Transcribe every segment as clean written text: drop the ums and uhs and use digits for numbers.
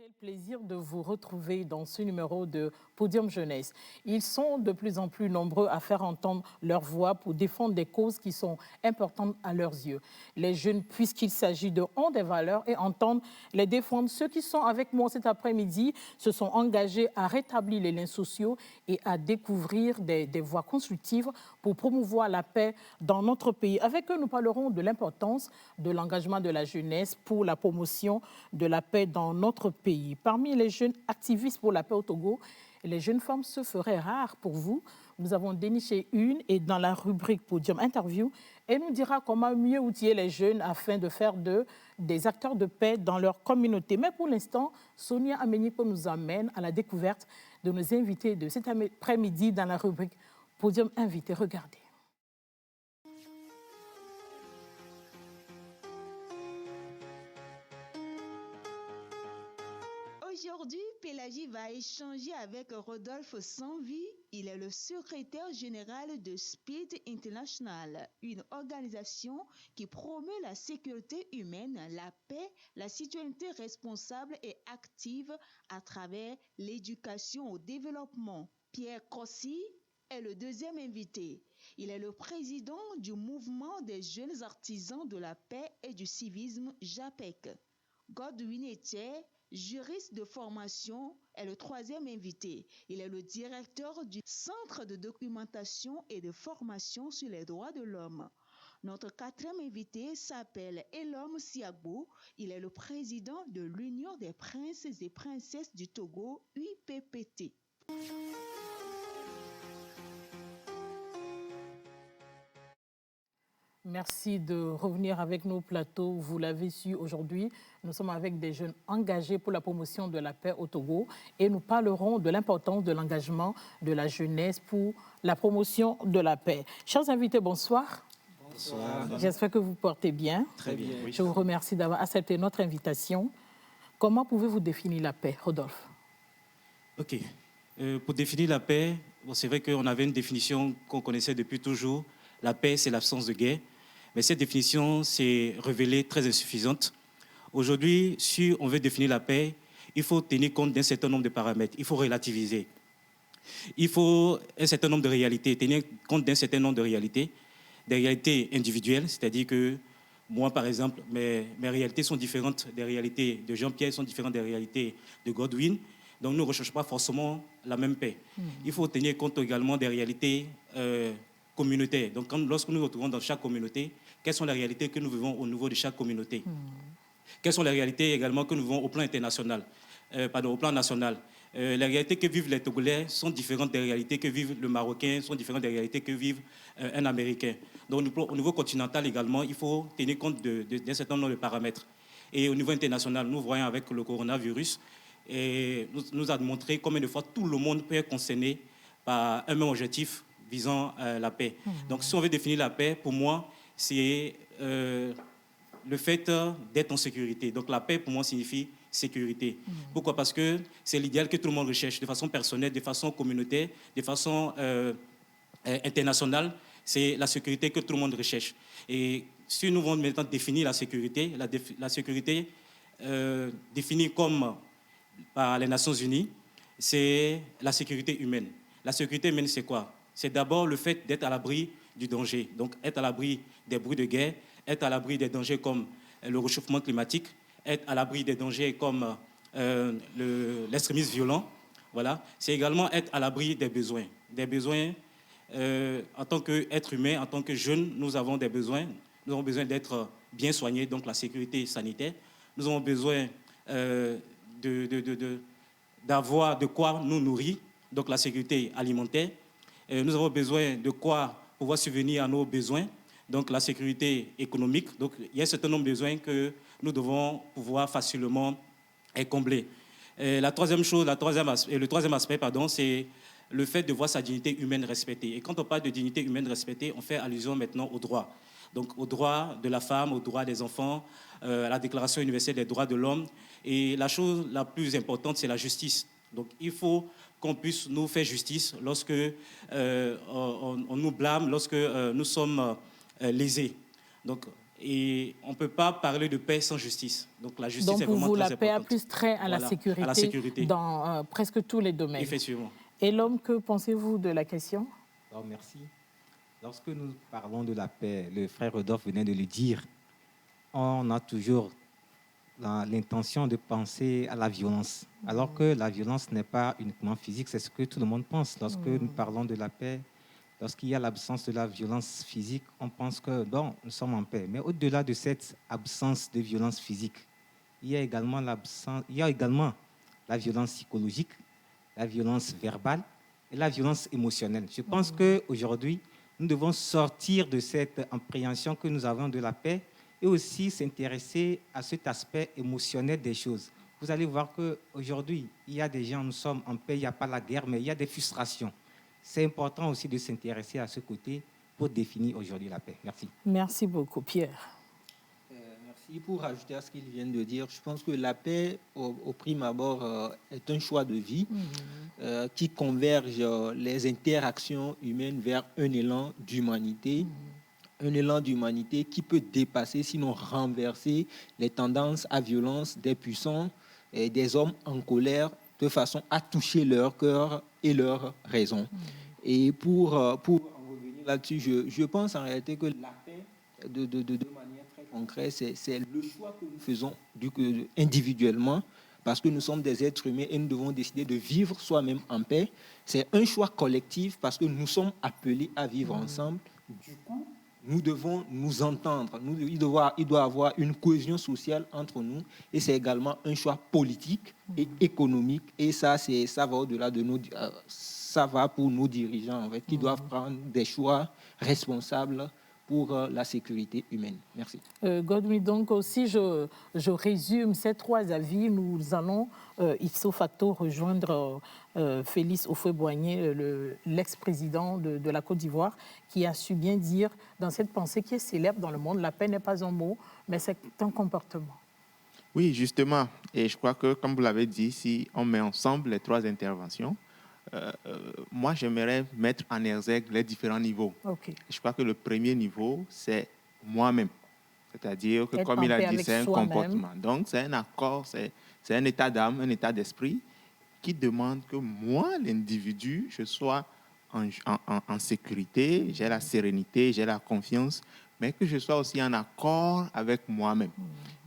réel plaisir de vous retrouver dans ce numéro de Podium Jeunesse. Ils sont de plus en plus nombreux à faire entendre leur voix pour défendre des causes qui sont importantes à leurs yeux. Les jeunes, puisqu'il s'agit de ont des valeurs et entendent les défendre. Ceux qui sont avec moi cet après-midi se sont engagés à rétablir les liens sociaux et à découvrir des voies constructives pour promouvoir la paix dans notre pays. Avec eux, nous parlerons de l'importance de l'engagement de la jeunesse pour la promotion de la paix dans notre pays. Parmi les jeunes activistes pour la paix au Togo, les jeunes femmes se feraient rares pour vous. Nous avons déniché une et dans la rubrique Podium Interview, elle nous dira comment mieux outiller les jeunes afin de faire d'eux des acteurs de paix dans leur communauté. Mais pour l'instant, Sonia Amenipo nous amène à la découverte de nos invités de cet après-midi dans la rubrique Podium Invité. Regardez. Aujourd'hui, Pélagie va échanger avec Rodolphe Sanvi. Il est le secrétaire général de Speed International, une organisation qui promeut la sécurité humaine, la paix, la citoyenneté responsable et active à travers l'éducation au développement. Pierre Crossi est le deuxième invité. Il est le président du mouvement des jeunes artisans de la paix et du civisme JAPEC. Godwin Etier, juriste de formation, est le troisième invité. Il est le directeur du Centre de documentation et de formation sur les droits de l'homme. Notre quatrième invité s'appelle Elom Siagbo. Il est le président de l'Union des princes et princesses du Togo, UPPT. Merci de revenir avec nos plateaux. Vous l'avez su aujourd'hui, nous sommes avec des jeunes engagés pour la promotion de la paix au Togo et nous parlerons de l'importance de l'engagement de la jeunesse pour la promotion de la paix. Chers invités, bonsoir. Bonsoir. J'espère que vous portez bien. Très bien. Oui. Je vous remercie d'avoir accepté notre invitation. Comment pouvez-vous définir la paix, Rodolphe? OK. Pour définir la paix, c'est vrai qu'on avait une définition qu'on connaissait depuis toujours. La paix, c'est l'absence de guerre. Mais cette définition s'est révélée très insuffisante. Aujourd'hui, si on veut définir la paix, il faut tenir compte d'un certain nombre de paramètres. Il faut relativiser. Il faut un certain nombre de réalités, tenir compte d'un certain nombre de réalités. Des réalités individuelles, c'est-à-dire que moi, par exemple, mes réalités sont différentes des réalités de Jean-Pierre, sont différentes des réalités de Godwin. Donc, nous ne recherchons pas forcément la même paix. Il faut tenir compte également des réalités communautaires. Donc, lorsque nous nous retrouvons dans chaque communauté, quelles sont les réalités que nous vivons au niveau de chaque communauté? Quelles sont les réalités également que nous vivons au plan international, au plan national? Les réalités que vivent les Togolais sont différentes des réalités que vivent le Marocain, sont différentes des réalités que vivent un Américain. Donc, au niveau continental également, il faut tenir compte d'un certain nombre de paramètres. Et au niveau international, nous voyons avec le coronavirus, et nous a montré combien de fois tout le monde peut être concerné par un même objectif visant la paix. Donc, si on veut définir la paix, pour moi, c'est le fait d'être en sécurité. Donc, la paix, pour moi, signifie sécurité. Pourquoi? Parce que c'est l'idéal que tout le monde recherche, de façon personnelle, de façon communautaire, de façon internationale. C'est la sécurité que tout le monde recherche. Et si nous voulons maintenant définir la sécurité, la sécurité définie comme par les Nations Unies, c'est la sécurité humaine. La sécurité humaine, c'est quoi? C'est d'abord le fait d'être à l'abri du danger. Donc, être à l'abri des bruits de guerre, être à l'abri des dangers comme le réchauffement climatique, être à l'abri des dangers comme l'extrémisme violent. Voilà. C'est également être à l'abri des besoins. Des besoins, en tant qu'être humain, en tant que jeune, nous avons des besoins. Nous avons besoin d'être bien soignés, donc la sécurité sanitaire. Nous avons besoin d'avoir de quoi nous nourrir, donc la sécurité alimentaire. Nous avons besoin de quoi pouvoir subvenir à nos besoins, donc la sécurité économique. Donc, il y a un certain nombre de besoins que nous devons pouvoir facilement combler. Le troisième aspect, c'est le fait de voir sa dignité humaine respectée. Et quand on parle de dignité humaine respectée, on fait allusion maintenant aux droits. Donc, aux droits de la femme, aux droits des enfants, à la Déclaration universelle des droits de l'homme. Et la chose la plus importante, c'est la justice. Donc, il faut qu'on puisse nous faire justice lorsque on nous blâme, lorsque nous sommes lésés. Donc, Et on ne peut pas parler de paix sans justice. Donc la justice Donc est pour vraiment vous, très la paix a importante. plus trait à la Voilà, sécurité, à la sécurité. dans presque tous les domaines. Effectivement. Et l'homme, que pensez-vous de la question? Alors, merci. Lorsque nous parlons de la paix, le frère Rodolphe venait de le dire, on a toujours l'intention de penser à la violence. Alors que la violence n'est pas uniquement physique, c'est ce que tout le monde pense. Lorsque nous parlons de la paix, lorsqu'il y a l'absence de la violence physique, on pense que, bon, nous sommes en paix. Mais au-delà de cette absence de violence physique, il y a également la violence psychologique, la violence verbale et la violence émotionnelle. Je pense qu'aujourd'hui, nous devons sortir de cette appréhension que nous avons de la paix et aussi s'intéresser à cet aspect émotionnel des choses. Vous allez voir qu'aujourd'hui, il y a des gens, nous sommes en paix, il n'y a pas la guerre, mais il y a des frustrations. C'est important aussi de s'intéresser à ce côté pour définir aujourd'hui la paix. Merci. Merci beaucoup, Pierre. Merci. Pour rajouter à ce qu'ils viennent de dire, je pense que la paix, au prime abord, est un choix de vie qui converge les interactions humaines vers un élan d'humanité. Un élan d'humanité qui peut dépasser, sinon renverser, les tendances à violence des puissants et des hommes en colère de façon à toucher leur cœur et leur raison. Et pour en revenir là-dessus, je pense en réalité que la paix, de manière très concrète, c'est le choix que nous faisons individuellement, parce que nous sommes des êtres humains et nous devons décider de vivre soi-même en paix. C'est un choix collectif parce que nous sommes appelés à vivre ensemble. Du coup, nous devons nous entendre. Il doit y avoir une cohésion sociale entre nous. Et c'est également un choix politique et économique. Et ça va au-delà de nous. Ça va pour nos dirigeants, en fait, qui doivent prendre des choix responsables pour la sécurité humaine. Merci. Godwin, donc si je résume ces trois avis, nous allons ipso facto rejoindre Félix Houphouët-Boigny, l'ex-président de la Côte d'Ivoire, qui a su bien dire dans cette pensée qui est célèbre dans le monde, la paix n'est pas un mot, mais c'est un comportement. Oui, justement. Et je crois que, comme vous l'avez dit, si on met ensemble les trois interventions, moi, j'aimerais mettre en exergue les différents niveaux. Okay. Je crois que le premier niveau, c'est moi-même. C'est-à-dire que, comme il a dit, c'est un comportement. Donc, c'est un accord, c'est un état d'âme, un état d'esprit qui demande que moi, l'individu, je sois en sécurité, j'ai la sérénité, j'ai la confiance, mais que je sois aussi en accord avec moi-même.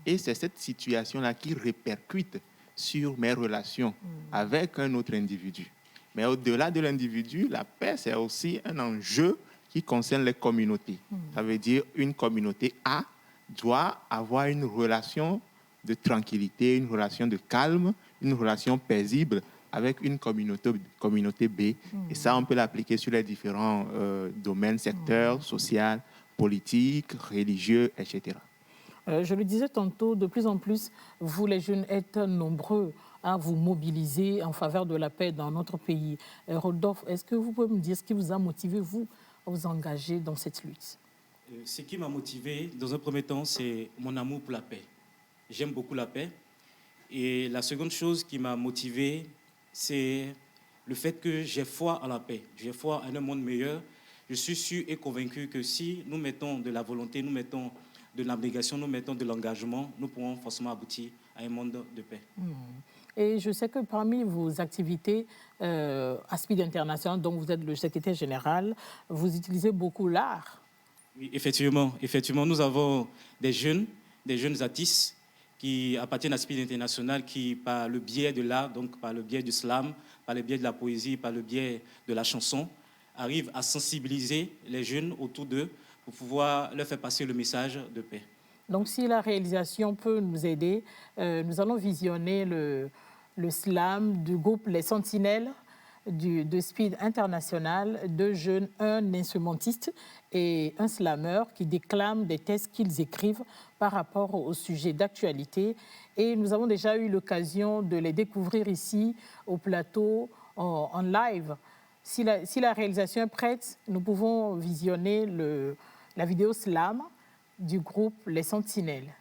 Et c'est cette situation-là qui répercute sur mes relations avec un autre individu. Mais au-delà de l'individu, la paix, c'est aussi un enjeu qui concerne les communautés. Ça veut dire une communauté A doit avoir une relation de tranquillité, une relation de calme, une relation paisible avec une communauté B. Et ça, on peut l'appliquer sur les différents domaines, secteurs, social, politique, religieux, etc. Je le disais tantôt, de plus en plus, vous les jeunes êtes nombreux à vous mobiliser en faveur de la paix dans notre pays. Rodolphe, est-ce que vous pouvez me dire ce qui vous a motivé, vous, à vous engager dans cette lutte? Ce qui m'a motivé, dans un premier temps, c'est mon amour pour la paix. J'aime beaucoup la paix. Et la seconde chose qui m'a motivé, c'est le fait que j'ai foi en la paix. J'ai foi en un monde meilleur. Je suis sûr et convaincu que si nous mettons de la volonté, nous mettons de l'abnégation, nous mettons de l'engagement, nous pourrons forcément aboutir à un monde de paix. Et je sais que parmi vos activités à Speed International, dont vous êtes le secrétaire général, vous utilisez beaucoup l'art. Oui, effectivement, nous avons des jeunes artistes qui appartiennent à Speed International, qui, par le biais de l'art, donc par le biais du slam, par le biais de la poésie, par le biais de la chanson, arrivent à sensibiliser les jeunes autour d'eux pour pouvoir leur faire passer le message de paix. Donc, si la réalisation peut nous aider, nous allons visionner le slam du groupe Les Sentinelles de Speed International, deux jeunes, un instrumentiste et un slammer qui déclament des textes qu'ils écrivent par rapport au sujet d'actualité. Et nous avons déjà eu l'occasion de les découvrir ici au plateau en live. Si la réalisation est prête, nous pouvons visionner la vidéo slam du groupe Les Sentinelles.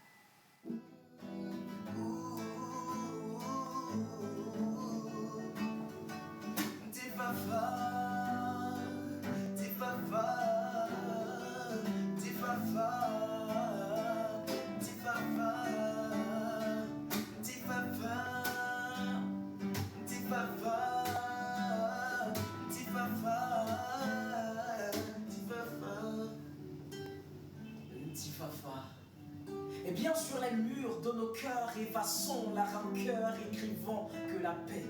Viens sur les murs de nos cœurs, effaçons la rancœur, écrivons que la paix.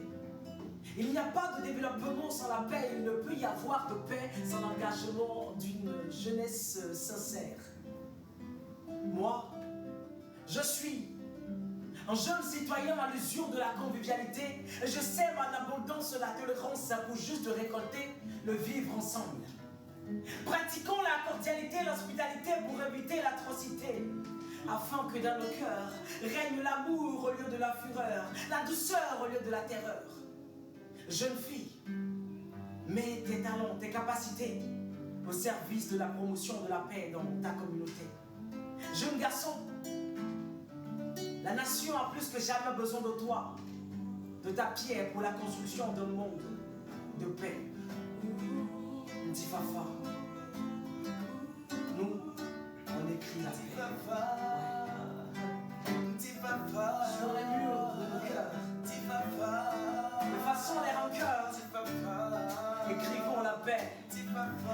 Il n'y a pas de développement sans la paix, il ne peut y avoir de paix sans l'engagement d'une jeunesse sincère. Moi, je suis un jeune citoyen à l'usure de la convivialité et je sème en abondance la tolérance pour juste récolter le vivre ensemble. Pratiquons la cordialité et l'hospitalité pour éviter l'atrocité, afin que dans nos cœurs règne l'amour au lieu de la fureur, la douceur au lieu de la terreur. Jeune fille, mets tes talents, tes capacités au service de la promotion de la paix dans ta communauté. Jeune garçon, la nation a plus que jamais besoin de toi, de ta pierre pour la construction d'un monde de paix. Ntifafa, nous, on écrit la paix. Sur les murs de nos cœurs, effaçons les rancœurs, écrivons la paix.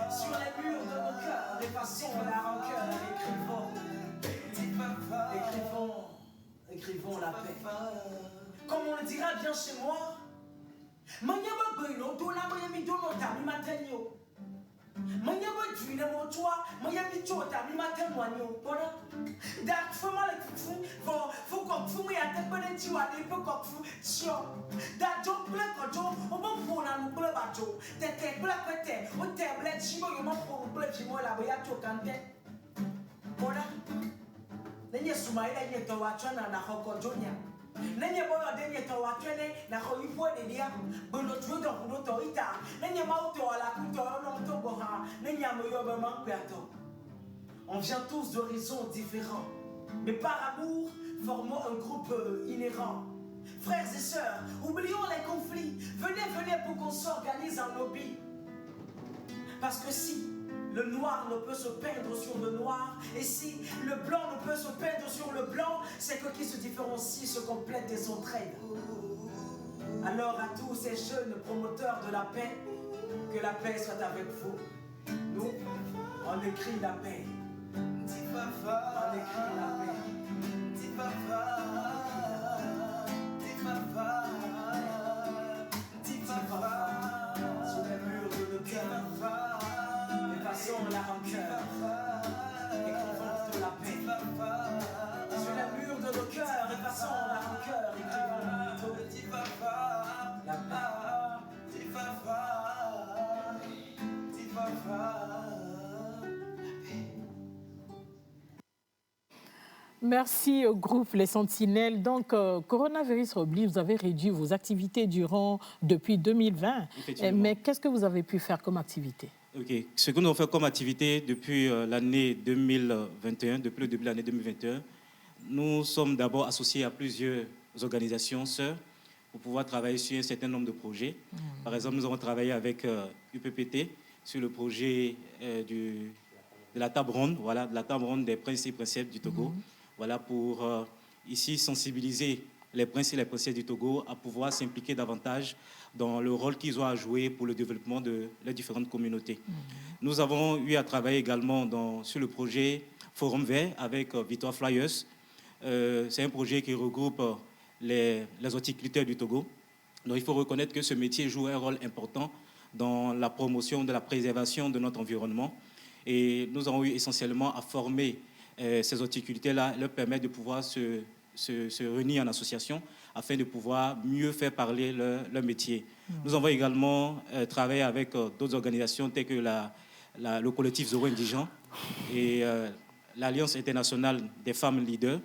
Sur les murs de nos cœurs, effaçons la rancœur, écrivons la paix. Comme on le dira bien chez moi, nenye sumaila nye tawachana na hokojonya nenye boyo denye tawachane na hoipo dedia bono tudo kuno toita nenye mauto ala kuto no mtobo ha nenye amoyobe manquiato. On vient tous d'horizons différents, mais par amour formons un groupe inhérent. Frères et sœurs, oublions les conflits, venez pour qu'on s'organise en lobby. Parce que si le noir ne peut se peindre sur le noir, et si le blanc ne peut se peindre sur le blanc, c'est que qui se différencie se complète et s'entraide. Alors à tous ces jeunes promoteurs de la paix, que la paix soit avec vous. Nous, on écrit la paix. On écrit la paix. Sur les murs de nos cœurs, effaçons la rancœur, écrivons de la paix. Sur les murs de nos cœurs, effaçons la rancœur, écrivons la paix. Merci au groupe Les Sentinelles. Donc, coronavirus oblige, vous avez réduit vos activités depuis 2020. Mais qu'est-ce que vous avez pu faire comme activité? Ok. Ce que nous avons fait comme activité depuis l'année 2021, depuis le début de l'année 2021, nous sommes d'abord associés à plusieurs organisations sœurs pour pouvoir travailler sur un certain nombre de projets. Par exemple, nous avons travaillé avec UPPT sur le projet de la table ronde, voilà, de la table ronde des princes et princesses du Togo. Voilà, pour ici sensibiliser les princes et les princesses du Togo à pouvoir s'impliquer davantage dans le rôle qu'ils ont à jouer pour le développement de leurs différentes communautés. Nous avons eu à travailler également sur le projet Forum Vert avec Victoire Flyers. C'est un projet qui regroupe les horticulteurs du Togo. Donc il faut reconnaître que ce métier joue un rôle important dans la promotion de la préservation de notre environnement. Et nous avons eu essentiellement à former ces horticulteurs-là, leur permettre de pouvoir se réunir en association afin de pouvoir mieux faire parler leur métier. Nous avons également travaillé avec d'autres organisations telles que le collectif Zoro Indigent et l'Alliance internationale des femmes leaders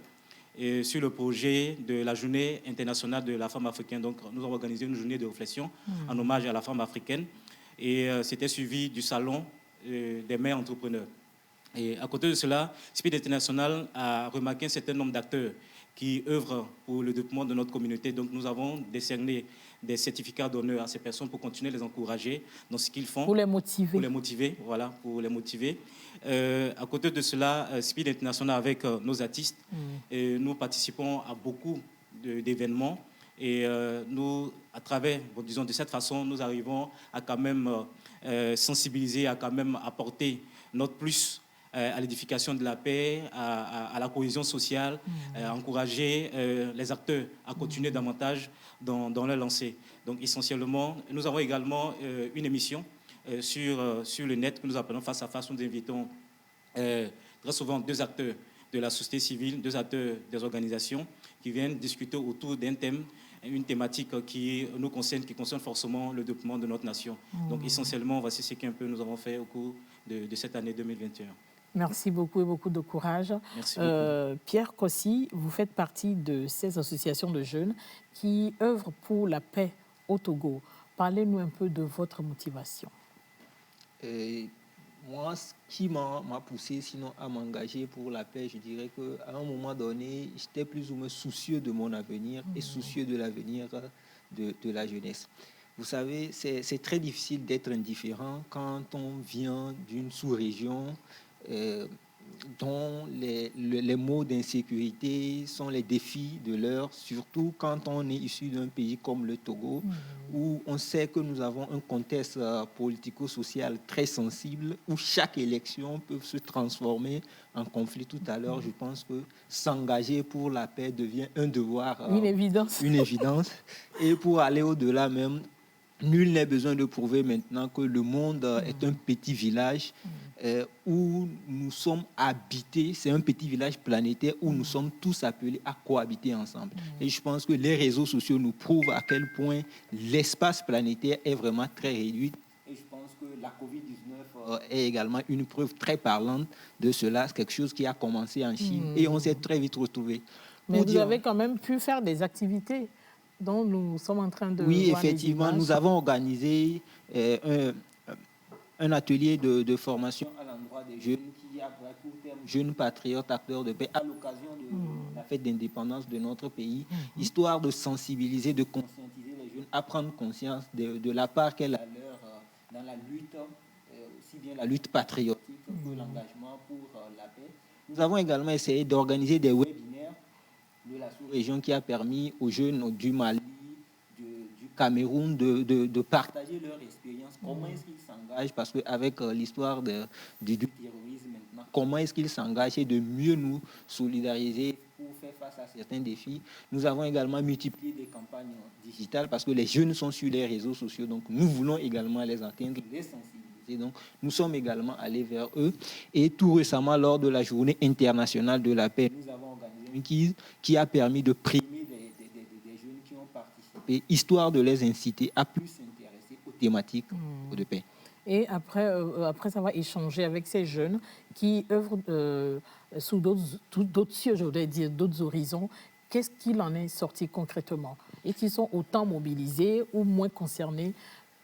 et sur le projet de la journée internationale de la femme africaine. Donc, nous avons organisé une journée de réflexion en hommage à la femme africaine et c'était suivi du salon des mères entrepreneurs. Et à côté de cela, Speed International a remarqué un certain nombre d'acteurs qui œuvrent pour le développement de notre communauté. Donc nous avons décerné des certificats d'honneur à ces personnes pour continuer à les encourager dans ce qu'ils font. Pour les motiver. Pour les motiver, voilà, pour les motiver. À côté de cela, Speed International avec nos artistes, nous participons à beaucoup d'événements. Et nous, à travers, disons, de cette façon, nous arrivons à quand même sensibiliser, à quand même apporter notre plus à l'édification de la paix, à la cohésion sociale, à encourager les acteurs à continuer davantage dans leur lancée. Donc essentiellement, nous avons également une émission sur le net que nous appelons Face à Face. Nous invitons très souvent 2 acteurs de la société civile, 2 acteurs des organisations qui viennent discuter autour d'un thème, une thématique qui nous concerne, qui concerne forcément le développement de notre nation. Donc essentiellement, voici ce qu'un peu nous avons fait au cours de cette année 2021. Merci beaucoup et beaucoup de courage. Merci beaucoup. Pierre Kossi, vous faites partie de ces associations de jeunes qui œuvrent pour la paix au Togo. Parlez-nous un peu de votre motivation. Moi, ce qui m'a poussé sinon à m'engager pour la paix, je dirais qu'à un moment donné, j'étais plus ou moins soucieux de mon avenir et soucieux de l'avenir de la jeunesse. Vous savez, c'est très difficile d'être indifférent quand on vient d'une sous-région dont les maux d'insécurité sont les défis de l'heure, surtout quand on est issu d'un pays comme le Togo, où on sait que nous avons un contexte politico-social très sensible, où chaque élection peut se transformer en conflit. Tout à l'heure, je pense que s'engager pour la paix devient un devoir, une évidence. Une évidence. Et pour aller au-delà même, nul n'est besoin de prouver maintenant que le monde est un petit village où nous sommes habités. C'est un petit village planétaire où nous sommes tous appelés à cohabiter ensemble. Et je pense que les réseaux sociaux nous prouvent à quel point l'espace planétaire est vraiment très réduit. Et je pense que la COVID-19 est également une preuve très parlante de cela. C'est quelque chose qui a commencé en Chine et on s'est très vite retrouvés. Mais vous avez quand même pu faire des activités dont nous sommes en train de Oui, voir effectivement, nous avons organisé un atelier de formation à l'endroit des jeunes qui a pour terme jeunes patriotes, acteurs de paix, à l'occasion de la fête d'indépendance de notre pays, histoire de sensibiliser, de conscientiser les jeunes à prendre conscience de la part qu'elle a leur dans la lutte, aussi bien la lutte patriotique que l'engagement pour la paix. Nous avons également essayé d'organiser des webinaires de la sous-région qui a permis aux jeunes du Mali, du Cameroun de partager leur expérience. Comment est-ce qu'ils s'engagent? Parce qu'avec l'histoire du terrorisme maintenant, comment est-ce qu'ils s'engagent et de mieux nous solidariser pour faire face à certains défis. Nous avons également multiplié des campagnes digitales parce que les jeunes sont sur les réseaux sociaux. Donc nous voulons également les atteindre, les sensibiliser. Donc nous sommes également allés vers eux. Et tout récemment, lors de la Journée internationale de la paix, nous avons organisé qui a permis de primer des jeunes qui ont participé, histoire de les inciter à plus s'intéresser aux thématiques de paix. Et après avoir échangé avec ces jeunes qui œuvrent sous d'autres cieux, je voudrais dire, d'autres horizons, qu'est-ce qu'il en est sorti concrètement? Et qui sont autant mobilisés ou moins concernés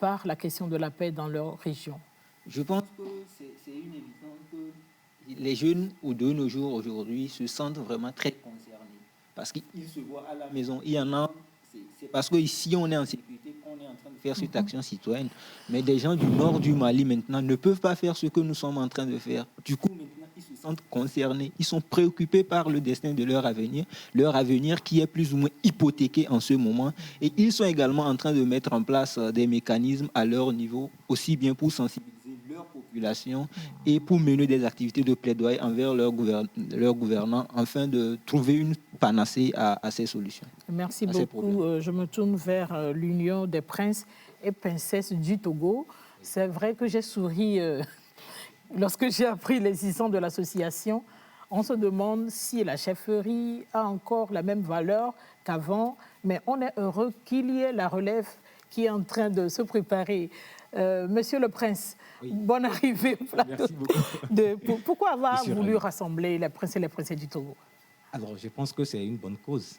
par la question de la paix dans leur région? Je pense que c'est une évidence que les jeunes de nos jours aujourd'hui se sentent vraiment très concernés parce qu'ils se voient à la maison. Il y en a, c'est parce que ici on est en sécurité qu'on est en train de faire cette action citoyenne. Mais des gens du nord du Mali maintenant ne peuvent pas faire ce que nous sommes en train de faire. Du coup, maintenant, ils se sentent concernés. Ils sont préoccupés par le destin de leur avenir qui est plus ou moins hypothéqué en ce moment. Et ils sont également en train de mettre en place des mécanismes à leur niveau, aussi bien pour sensibiliser leur population et pour mener des activités de plaidoyer envers leurs gouvernants afin de trouver une panacée à ces solutions. Merci beaucoup. Je me tourne vers l'Union des princes et princesses du Togo. C'est vrai que j'ai souri lorsque j'ai appris l'existence de l'association. On se demande si la chefferie a encore la même valeur qu'avant, mais on est heureux qu'il y ait la relève qui est en train de se préparer. Monsieur le Prince, oui. Bonne arrivée au plateau. Merci beaucoup. Pourquoi avoir voulu rassembler les princes et les princesses du Togo? Alors, je pense que c'est une bonne cause.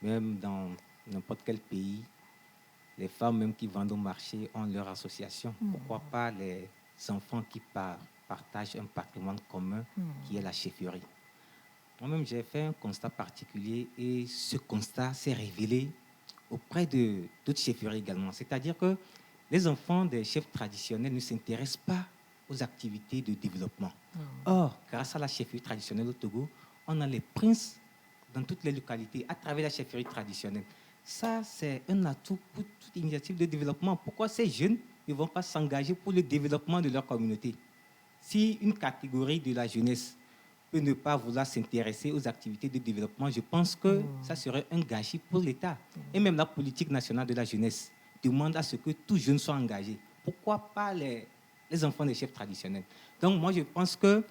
Même dans n'importe quel pays, les femmes même qui vendent au marché ont leur association. Pourquoi pas les enfants qui partagent un patrimoine commun qui est la chefferie? Moi-même, j'ai fait un constat particulier et ce constat s'est révélé auprès de d'autres chefferies également. C'est-à-dire que les enfants des chefs traditionnels ne s'intéressent pas aux activités de développement. Or, grâce à la chefferie traditionnelle au Togo, on a les princes dans toutes les localités à travers la chefferie traditionnelle. Ça, c'est un atout pour toute initiative de développement. Pourquoi ces jeunes ne vont pas s'engager pour le développement de leur communauté? Si une catégorie de la jeunesse peut ne pas vouloir s'intéresser aux activités de développement, je pense que ça serait un gâchis pour l'État. Et même la politique nationale de la jeunesse demande à ce que tout jeune soit engagé. Pourquoi pas les enfants des chefs traditionnels? Donc moi, je pense que,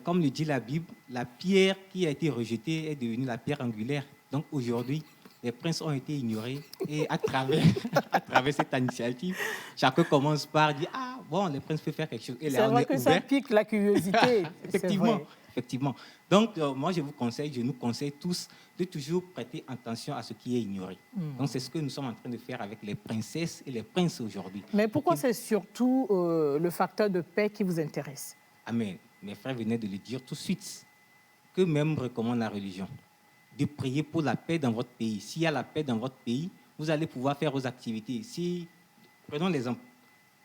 comme le dit la Bible, la pierre qui a été rejetée est devenue la pierre angulaire. Donc aujourd'hui, les princes ont été ignorés et à travers cette initiative, chacun commence par dire « Ah, bon, les princes peuvent faire quelque chose. » C'est vrai que ça pique la curiosité. Effectivement. Donc, moi, je nous conseille tous de toujours prêter attention à ce qui est ignoré. Donc, c'est ce que nous sommes en train de faire avec les princesses et les princes aujourd'hui. Mais pourquoi c'est surtout le facteur de paix qui vous intéresse? Ah, mais mes frères venaient de le dire tout de suite. Que même recommande la religion? De prier pour la paix dans votre pays. S'il y a la paix dans votre pays, vous allez pouvoir faire vos activités. Prenons l'exemple,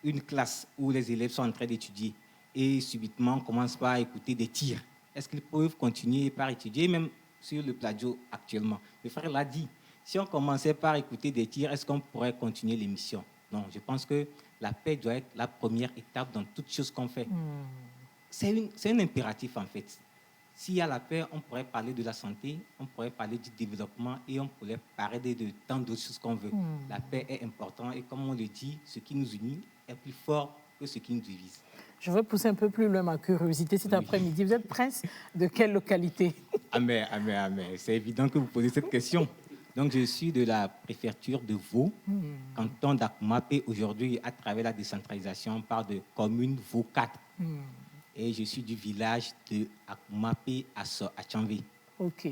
une classe où les élèves sont en train d'étudier et subitement commencent par écouter des tirs. Est-ce qu'ils peuvent continuer par étudier, même sur le plateau actuellement? Le frère l'a dit. Si on commençait par écouter des tirs, est-ce qu'on pourrait continuer l'émission? Non, je pense que la paix doit être la première étape dans toute chose qu'on fait. C'est un impératif, en fait. S'il y a la paix, on pourrait parler de la santé, on pourrait parler du développement et on pourrait parler de tant d'autres choses qu'on veut. La paix est importante et comme on le dit, ce qui nous unit est plus fort que ce qui nous divise. Je vais pousser un peu plus loin ma curiosité cet après-midi. Vous êtes prince de quelle localité? Amen. C'est évident que vous posez cette question. Donc, je suis de la préfecture de Vaud, canton d'Akoumapé. Aujourd'hui, à travers la décentralisation, on parle de commune Vaud 4. Et je suis du village de Akoumapé à Tchanvé. OK.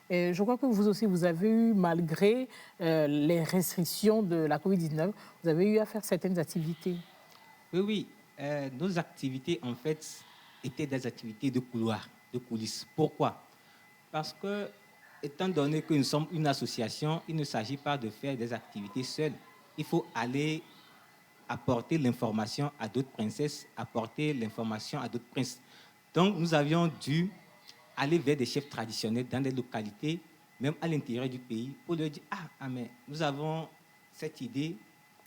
Et je crois que vous aussi, vous avez eu, malgré les restrictions de la COVID-19, vous avez eu à faire certaines activités. Oui. Nos activités, en fait, étaient des activités de couloir, de coulisses. Pourquoi? Parce que, étant donné que nous sommes une association, il ne s'agit pas de faire des activités seules. Il faut aller apporter l'information à d'autres princesses, apporter l'information à d'autres princes. Donc, nous avions dû aller vers des chefs traditionnels dans des localités, même à l'intérieur du pays, pour leur dire « Ah, mais nous avons cette idée,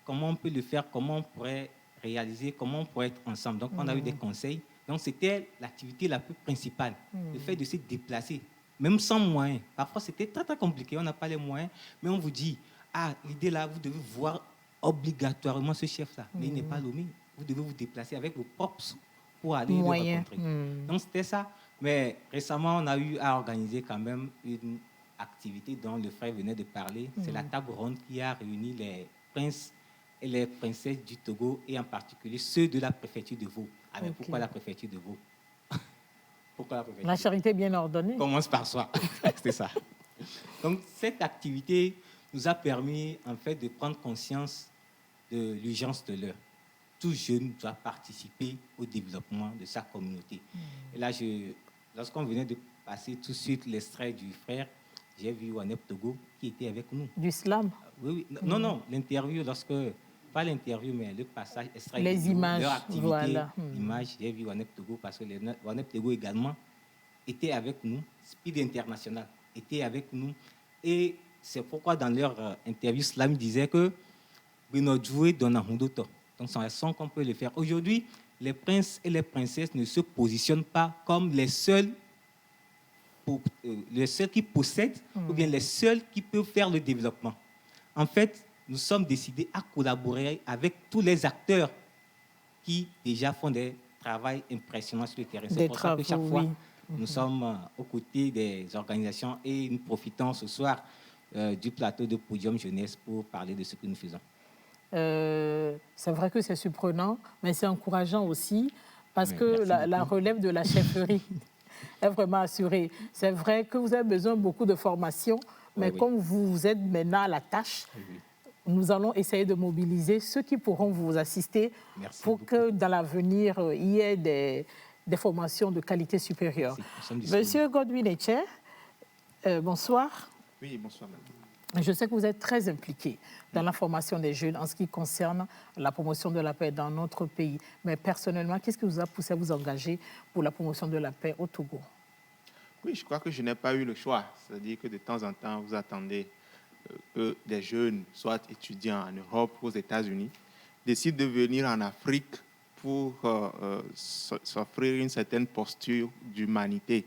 comment on peut le faire, comment on pourrait réaliser, comment on pourrait être ensemble. » Donc, on a eu des conseils. Donc, c'était l'activité la plus principale, le fait de se déplacer, même sans moyens. Parfois, c'était très, très compliqué, on n'a pas les moyens, mais on vous dit « Ah, l'idée là, vous devez voir obligatoirement ce chef-là, mais il n'est pas Lomé. Vous devez vous déplacer avec vos propres sous pour aller le rencontrer. » Donc, c'était ça. Mais récemment, on a eu à organiser quand même une activité dont le frère venait de parler. C'est la table ronde qui a réuni les princes et les princesses du Togo et en particulier ceux de la préfecture de Vaud. Ah, mais pourquoi la préfecture de Vaud? Pourquoi la préfecture? La charité bien ordonnée. Commence par soi. C'est ça. Donc, cette activité nous a permis, en fait, de prendre conscience de l'urgence de l'heure. Tout jeune doit participer au développement de sa communauté. Et là, lorsqu'on venait de passer tout de suite l'extrait du frère, j'ai vu Wanep Togo qui était avec nous. Du slam? Oui. Non, l'interview, pas l'interview, mais le passage, extrait les vidéo, images, leur activité, voilà. Images, j'ai vu Wanep Togo parce que Wanep Togo également était avec nous, Speed International était avec nous. Et c'est pourquoi dans leur interview, Slam disait que Bino jouer dans un hundoto. Donc, c'est un son qu'on peut le faire. Aujourd'hui, les princes et les princesses ne se positionnent pas comme les seuls qui possèdent ou bien les seuls qui peuvent faire le développement. En fait, nous sommes décidés à collaborer avec tous les acteurs qui déjà font des travaux impressionnants sur le terrain. C'est pour ça que chaque fois, nous sommes aux côtés des organisations et nous profitons ce soir du plateau de Podium Jeunesse pour parler de ce que nous faisons. C'est vrai que c'est surprenant, mais c'est encourageant aussi parce que la relève de la chefferie est vraiment assurée. C'est vrai que vous avez besoin de beaucoup de formation, mais comme vous êtes maintenant à la tâche, nous allons essayer de mobiliser ceux qui pourront vous assister pour que dans l'avenir, il y ait des formations de qualité supérieure. Monsieur Godwin Etche, bonsoir. Oui, bonsoir, madame. Je sais que vous êtes très impliqué dans la formation des jeunes en ce qui concerne la promotion de la paix dans notre pays. Mais personnellement, qu'est-ce qui vous a poussé à vous engager pour la promotion de la paix au Togo? Oui, je crois que je n'ai pas eu le choix. C'est-à-dire que de temps en temps, vous attendez que des jeunes, soit étudiants en Europe ou aux États-Unis, décident de venir en Afrique pour s'offrir une certaine posture d'humanité.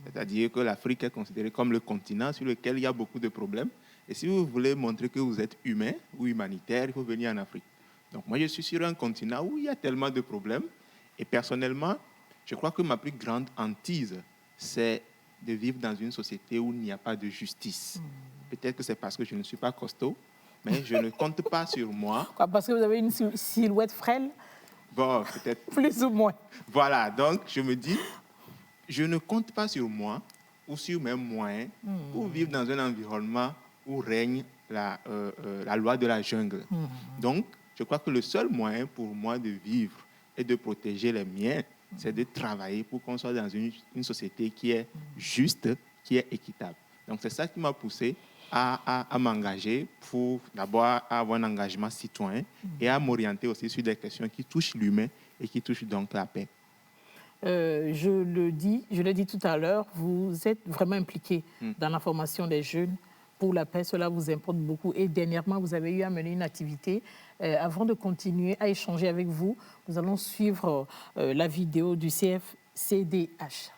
C'est-à-dire que l'Afrique est considérée comme le continent sur lequel il y a beaucoup de problèmes. Et si vous voulez montrer que vous êtes humain ou humanitaire, il faut venir en Afrique. Donc moi, je suis sur un continent où il y a tellement de problèmes. Et personnellement, je crois que ma plus grande hantise, c'est de vivre dans une société où il n'y a pas de justice. Peut-être que c'est parce que je ne suis pas costaud, mais je ne compte pas sur moi. Quoi, parce que vous avez une silhouette frêle? Bon, peut-être. Plus ou moins. Voilà, donc je me dis, je ne compte pas sur moi ou sur mes moyens pour vivre dans un environnement où règne la loi de la jungle. Donc, je crois que le seul moyen pour moi de vivre et de protéger les miens, c'est de travailler pour qu'on soit dans une société qui est juste, qui est équitable. Donc, c'est ça qui m'a poussé à m'engager pour d'abord avoir un engagement citoyen et à m'orienter aussi sur des questions qui touchent l'humain et qui touchent donc la paix. Je l'ai dit tout à l'heure, vous êtes vraiment impliqué dans la formation des jeunes pour la paix. Cela vous importe beaucoup. Et dernièrement, vous avez eu à mener une activité. Avant de continuer à échanger avec vous, nous allons suivre la vidéo du CFCDH.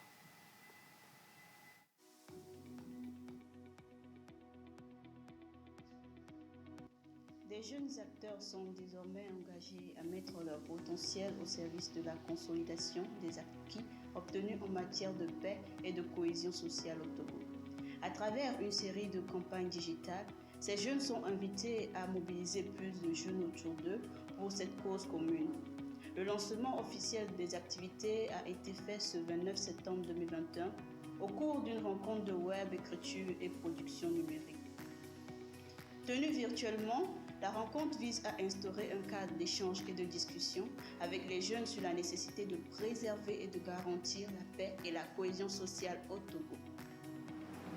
Des jeunes acteurs sont désormais engagés à mettre leur potentiel au service de la consolidation des acquis obtenus en matière de paix et de cohésion sociale au Togo. À travers une série de campagnes digitales, ces jeunes sont invités à mobiliser plus de jeunes autour d'eux pour cette cause commune. Le lancement officiel des activités a été fait ce 29 septembre 2021 au cours d'une rencontre de web, écriture et production numérique. Tenue virtuellement, la rencontre vise à instaurer un cadre d'échange et de discussion avec les jeunes sur la nécessité de préserver et de garantir la paix et la cohésion sociale au Togo.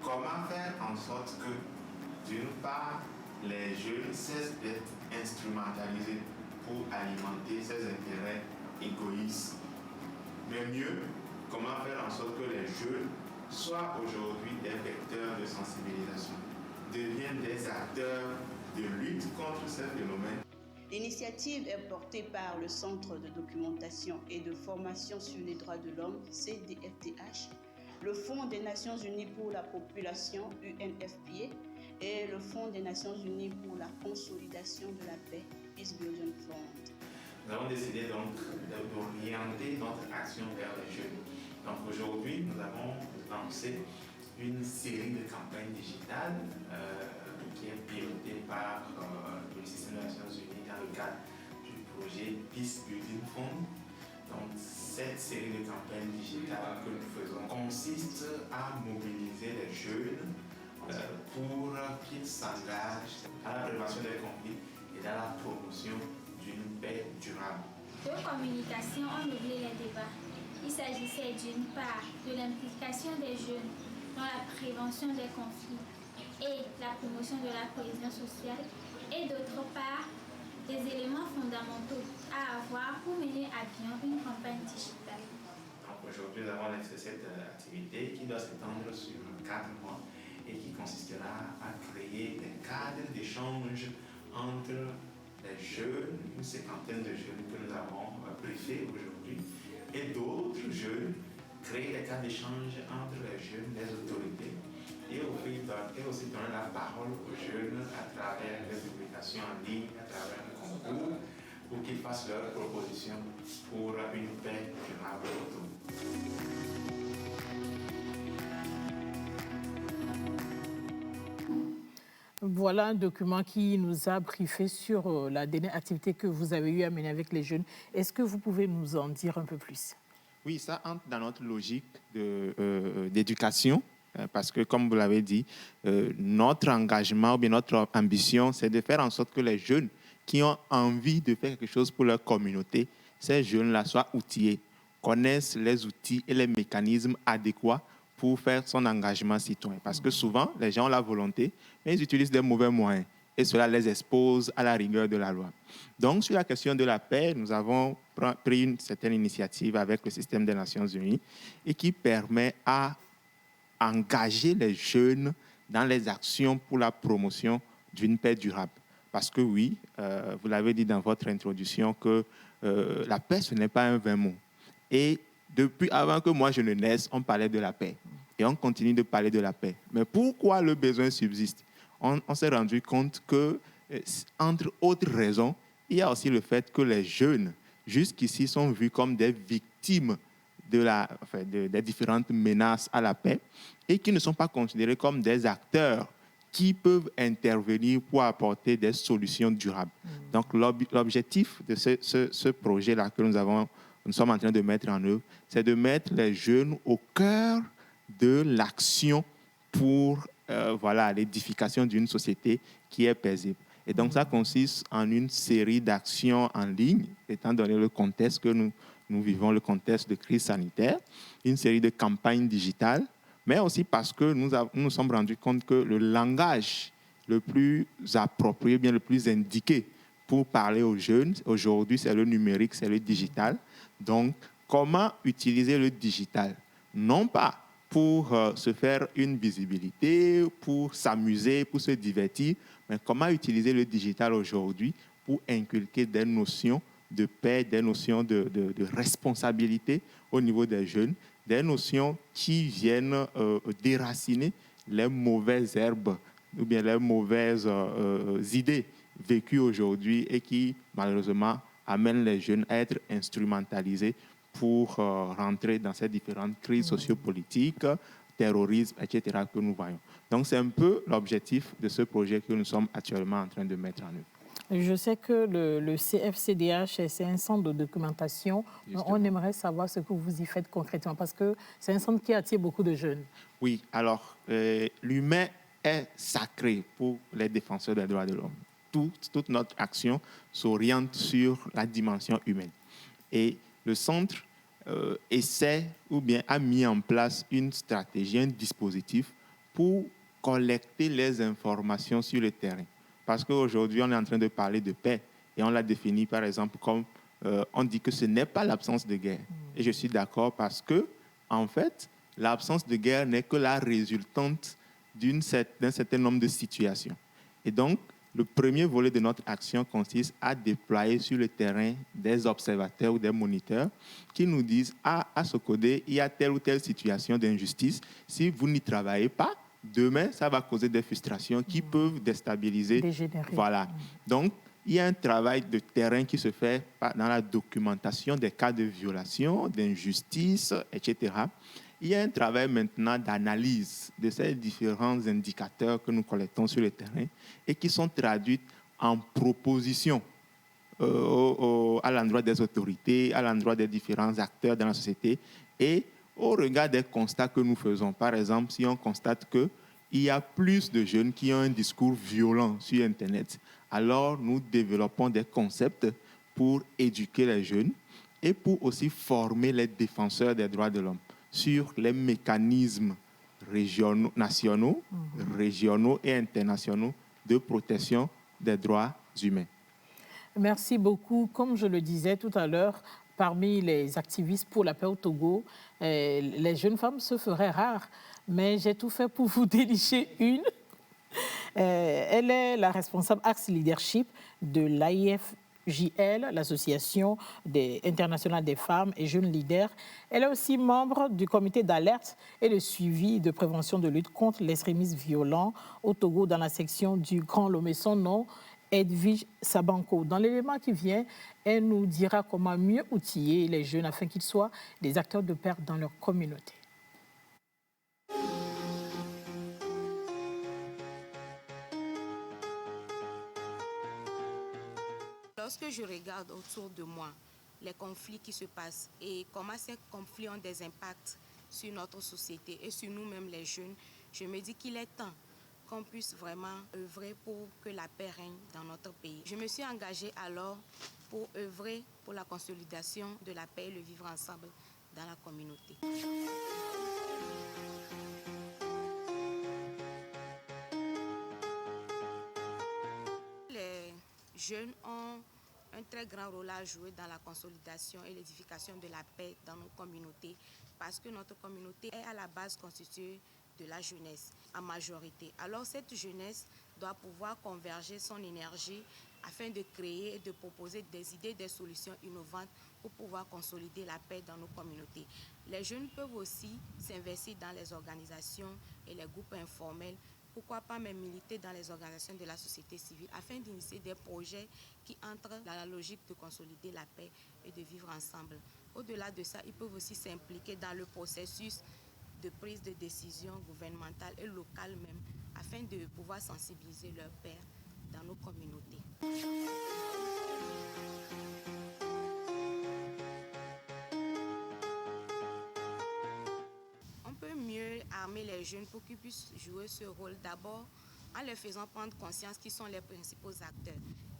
Comment faire en sorte que, d'une part, les jeunes cessent d'être instrumentalisés pour alimenter ces intérêts égoïstes, mais mieux, comment faire en sorte que les jeunes soient aujourd'hui des vecteurs de sensibilisation, deviennent des acteurs de lutte contre ces phénomènes. L'initiative est portée par le Centre de documentation et de formation sur les droits de l'homme, CDFDH, le Fonds des Nations Unies pour la population, UNFPA, et le Fonds des Nations Unies pour la consolidation de la paix, Peace Building Fund. Nous avons décidé donc d'orienter notre action vers les jeunes. Donc aujourd'hui, nous avons lancé une série de campagnes digitales qui est pilotée par le système des Nations Unies dans le cadre du projet Peace Building Fund. Donc cette série de campagnes digitales que nous faisons consiste à mobiliser les jeunes pour qu'ils s'engagent à la prévention des conflits et dans la promotion d'une paix durable. De communication ont doublé les débats. Il s'agissait d'une part de l'implication des jeunes dans la prévention des conflits et la promotion de la cohésion sociale, et d'autre part des éléments fondamentaux à avoir pour mener à bien une campagne digitale. Aujourd'hui, nous avons lancé cette activité qui doit s'étendre sur 4 mois et qui consistera à créer des cadres d'échange entre les jeunes, une cinquantaine de jeunes que nous avons briefés aujourd'hui, et d'autres jeunes, créer des cadres d'échange entre les jeunes, les autorités, et aussi donner la parole aux jeunes à travers les publications en ligne, à travers le concours, pour qu'ils fassent leurs propositions pour une paix durable autour. Voilà un document qui nous a briefé sur la dernière activité que vous avez eu à mener avec les jeunes. Est-ce que vous pouvez nous en dire un peu plus? Oui, ça entre dans notre logique d'éducation, parce que, comme vous l'avez dit, notre engagement ou bien notre ambition, c'est de faire en sorte que les jeunes qui ont envie de faire quelque chose pour leur communauté, ces jeunes-là soient outillés, connaissent les outils et les mécanismes adéquats pour faire son engagement citoyen. Parce que souvent, les gens ont la volonté, mais ils utilisent des mauvais moyens. Et cela les expose à la rigueur de la loi. Donc, sur la question de la paix, nous avons pris une certaine initiative avec le système des Nations Unies et qui permet à engager les jeunes dans les actions pour la promotion d'une paix durable. Parce que oui, vous l'avez dit dans votre introduction, que la paix, ce n'est pas un vain mot. Et depuis avant que moi je ne naisse, on parlait de la paix. Et on continue de parler de la paix. Mais pourquoi le besoin subsiste? On s'est rendu compte que, entre autres raisons, il y a aussi le fait que les jeunes, jusqu'ici, sont vus comme des victimes des différentes menaces à la paix et qui ne sont pas considérés comme des acteurs qui peuvent intervenir pour apporter des solutions durables. Donc, l'objectif de ce projet-là que nous sommes en train de mettre en œuvre, c'est de mettre les jeunes au cœur de l'action pour l'édification d'une société qui est paisible. Et donc, ça consiste en une série d'actions en ligne, étant donné le contexte que nous vivons, le contexte de crise sanitaire, une série de campagnes digitales, mais aussi parce que nous nous sommes rendus compte que le langage le plus approprié, bien le plus indiqué pour parler aux jeunes, aujourd'hui, c'est le numérique, c'est le digital. Donc, comment utiliser le digital? Non pas pour se faire une visibilité, pour s'amuser, pour se divertir, mais comment utiliser le digital aujourd'hui pour inculquer des notions de paix, des notions de responsabilité au niveau des jeunes, des notions qui viennent déraciner les mauvaises herbes ou bien les mauvaises idées vécues aujourd'hui et qui, malheureusement, amènent les jeunes à être instrumentalisés pour rentrer dans ces différentes crises sociopolitiques, terrorisme, etc. que nous voyons. Donc, c'est un peu l'objectif de ce projet que nous sommes actuellement en train de mettre en œuvre. Je sais que le CFCDH, c'est un centre de documentation. Justement. On aimerait savoir ce que vous y faites concrètement, parce que c'est un centre qui attire beaucoup de jeunes. Oui, alors, l'humain est sacré pour les défenseurs des droits de l'homme. Toute notre action s'oriente sur la dimension humaine. Et le centre essaie ou bien a mis en place une stratégie, un dispositif pour collecter les informations sur le terrain. Parce qu'aujourd'hui, on est en train de parler de paix et on l'a défini, par exemple, comme on dit que ce n'est pas l'absence de guerre. Et je suis d'accord parce que, en fait, l'absence de guerre n'est que la résultante d'un certain nombre de situations. Et donc, le premier volet de notre action consiste à déployer sur le terrain des observateurs ou des moniteurs qui nous disent à Sokode, il y a telle ou telle situation d'injustice. Si vous n'y travaillez pas, demain, ça va causer des frustrations qui peuvent déstabiliser. Dégénérer. Voilà. Donc, il y a un travail de terrain qui se fait dans la documentation des cas de violation, d'injustice, etc. Il y a un travail maintenant d'analyse de ces différents indicateurs que nous collectons sur le terrain et qui sont traduits en propositions à l'endroit des autorités, à l'endroit des différents acteurs dans la société et au regard des constats que nous faisons. Par exemple, si on constate qu'il y a plus de jeunes qui ont un discours violent sur Internet, alors nous développons des concepts pour éduquer les jeunes et pour aussi former les défenseurs des droits de l'homme sur les mécanismes nationaux, régionaux et internationaux de protection des droits humains. Merci beaucoup. Comme je le disais tout à l'heure, parmi les activistes pour la paix au Togo, les jeunes femmes se feraient rares, mais j'ai tout fait pour vous dénicher une. Elle est la responsable Axe Leadership de l'AIFJL, l'Association internationale des femmes et jeunes leaders. Elle est aussi membre du comité d'alerte et de suivi de prévention de lutte contre l'extrémisme violent au Togo dans la section du Grand Lomé. Son nom, Edwige Sabanko. Dans l'élément qui vient, elle nous dira comment mieux outiller les jeunes afin qu'ils soient des acteurs de paix dans leur communauté. Lorsque je regarde autour de moi les conflits qui se passent et comment ces conflits ont des impacts sur notre société et sur nous-mêmes les jeunes, je me dis qu'il est temps qu'on puisse vraiment œuvrer pour que la paix règne dans notre pays. Je me suis engagée alors pour œuvrer pour la consolidation de la paix et le vivre ensemble dans la communauté. Les jeunes ont un très grand rôle à jouer dans la consolidation et l'édification de la paix dans nos communautés parce que notre communauté est à la base constituée de la jeunesse en majorité. Alors cette jeunesse doit pouvoir converger son énergie afin de créer et de proposer des idées, des solutions innovantes pour pouvoir consolider la paix dans nos communautés. Les jeunes peuvent aussi s'investir dans les organisations et les groupes informels. Pourquoi pas même militer dans les organisations de la société civile afin d'initier des projets qui entrent dans la logique de consolider la paix et de vivre ensemble. Au-delà de ça, ils peuvent aussi s'impliquer dans le processus de prise de décision gouvernementale et locale même afin de pouvoir sensibiliser leurs pairs dans nos communautés. On peut mieux armer les jeunes pour qu'ils puissent jouer ce rôle d'abord en les faisant prendre conscience qu'ils sont les principaux acteurs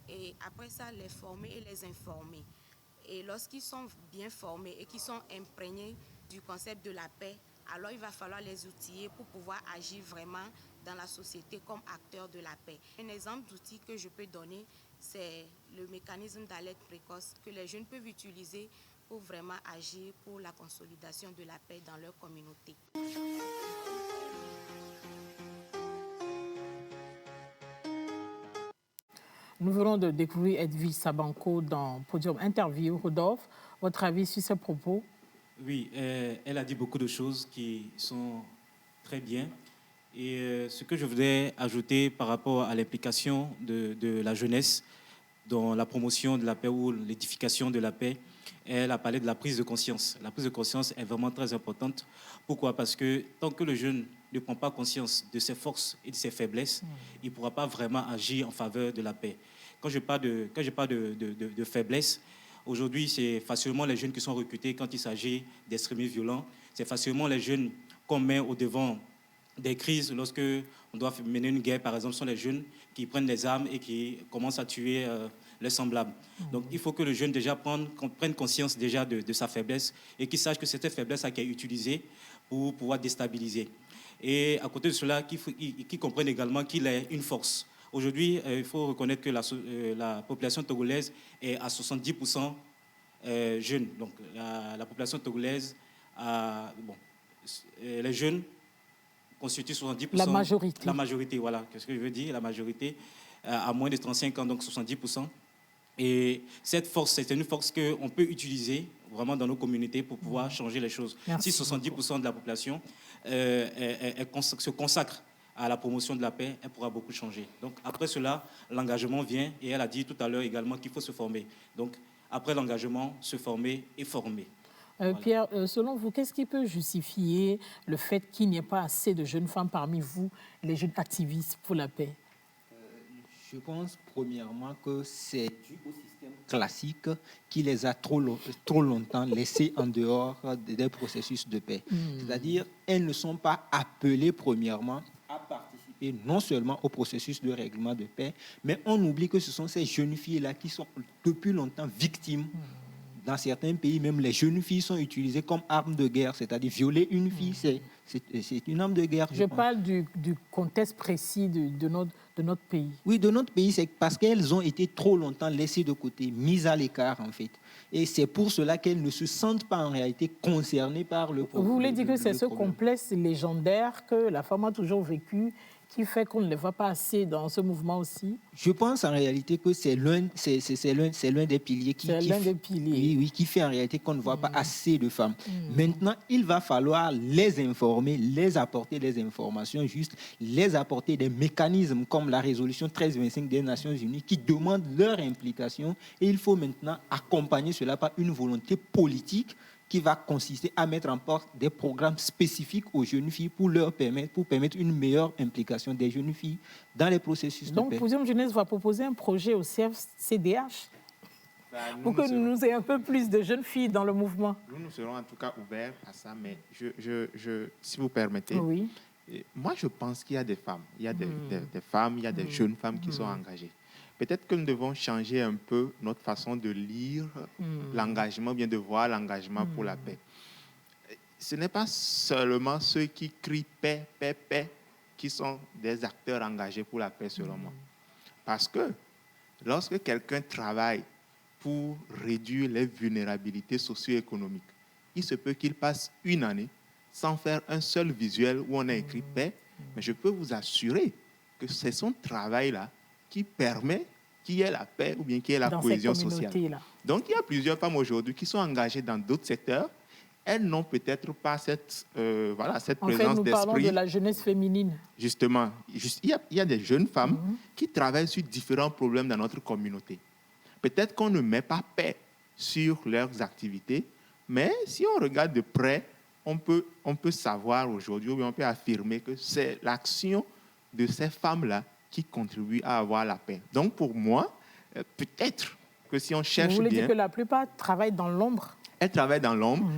et après ça les former et les informer. Et lorsqu'ils sont bien formés et qu'ils sont imprégnés du concept de la paix, alors il va falloir les outiller pour pouvoir agir vraiment dans la société comme acteurs de la paix. Un exemple d'outil que je peux donner, c'est le mécanisme d'alerte précoce que les jeunes peuvent utiliser pour vraiment agir pour la consolidation de la paix dans leur communauté. Nous venons de découvrir Edwige Sabanko dans Podium Interview. Rodolphe, votre avis sur ces propos? Oui, elle a dit beaucoup de choses qui sont très bien. Et ce que je voudrais ajouter par rapport à l'implication de la jeunesse dans la promotion de la paix ou l'édification de la paix, elle a parlé de la prise de conscience. La prise de conscience est vraiment très importante. Pourquoi? Parce que tant que le jeune ne prend pas conscience de ses forces et de ses faiblesses, il ne pourra pas vraiment agir en faveur de la paix. Quand je parle de faiblesse, aujourd'hui, c'est facilement les jeunes qui sont recrutés quand il s'agit d'extrémistes violents. C'est facilement les jeunes qu'on met au devant des crises. Lorsque on doit mener une guerre, par exemple, ce sont les jeunes qui prennent des armes et qui commencent à tuer leurs semblables. Donc, il faut que le jeune déjà prenne conscience déjà de sa faiblesse et qu'il sache que c'est cette faiblesse qui est utilisée pour pouvoir déstabiliser. Et à côté de cela, qu'il comprenne également qu'il est une force. Aujourd'hui, il faut reconnaître que la population togolaise est à 70% jeune. Donc, la population togolaise, les jeunes constituent 70%. La majorité. La majorité, voilà. Qu'est-ce que je veux dire? La majorité, à moins de 35 ans, donc 70%. Et cette force, c'est une force qu'on peut utiliser vraiment dans nos communautés pour pouvoir changer les choses. Merci si 70% de la population se consacre à la promotion de la paix, elle pourra beaucoup changer. Donc après cela, l'engagement vient et elle a dit tout à l'heure également qu'il faut se former. Donc après l'engagement, se former et former. Voilà. Pierre, selon vous, qu'est-ce qui peut justifier le fait qu'il n'y ait pas assez de jeunes femmes parmi vous, les jeunes activistes pour la paix? Je pense premièrement que c'est dû au système classique qui les a trop longtemps laissés en dehors des processus de paix. C'est-à-dire, elles ne sont pas appelées premièrement à participer non seulement au processus de règlement de paix, mais on oublie que ce sont ces jeunes filles-là qui sont depuis longtemps victimes. Dans certains pays, même les jeunes filles sont utilisées comme armes de guerre, c'est-à-dire violer une fille, c'est une arme de guerre. Je parle du contexte précis de notre pays. Oui, de notre pays, c'est parce qu'elles ont été trop longtemps laissées de côté, mises à l'écart en fait. Et c'est pour cela qu'elles ne se sentent pas en réalité concernées par le problème. Vous voulez dire que c'est ce complexe légendaire que la femme a toujours vécu qui fait qu'on ne les voit pas assez dans ce mouvement aussi? Je pense en réalité que c'est l'un des piliers qui fait en réalité qu'on ne voit pas assez de femmes. Maintenant, il va falloir les informer, les apporter des informations justes, les apporter des mécanismes comme la résolution 1325 des Nations Unies qui demandent leur implication. Et il faut maintenant accompagner cela par une volonté politique qui va consister à mettre en place des programmes spécifiques aux jeunes filles pour permettre une meilleure implication des jeunes filles dans les processus de paix. Donc, Podium Jeunesse va proposer un projet au CFCDH pour que nous ayons un peu plus de jeunes filles dans le mouvement. Nous serons en tout cas ouverts à ça, mais si vous permettez, oui. Moi je pense qu'il y a des femmes, il y a des femmes, il y a des jeunes femmes qui sont engagées. Peut-être que nous devons changer un peu notre façon de lire l'engagement, bien de voir l'engagement pour la paix. Ce n'est pas seulement ceux qui crient paix, paix, paix, qui sont des acteurs engagés pour la paix, selon moi. Parce que lorsque quelqu'un travaille pour réduire les vulnérabilités socio-économiques, il se peut qu'il passe une année sans faire un seul visuel où on a écrit paix, mais je peux vous assurer que c'est son travail-là qui permet qu'il y ait la paix ou bien qu'il y ait la cohésion sociale. Donc, il y a plusieurs femmes aujourd'hui qui sont engagées dans d'autres secteurs. Elles n'ont peut-être pas cette présence d'esprit. En fait, nous parlons de la jeunesse féminine. Justement, il y a des jeunes femmes qui travaillent sur différents problèmes dans notre communauté. Peut-être qu'on ne met pas paix sur leurs activités, mais si on regarde de près, on peut savoir aujourd'hui, ou bien on peut affirmer que c'est l'action de ces femmes-là qui contribue à avoir la paix. Donc, pour moi, peut-être que si on cherche bien... Vous voulez dire que la plupart travaillent dans l'ombre? Elles travaillent dans l'ombre,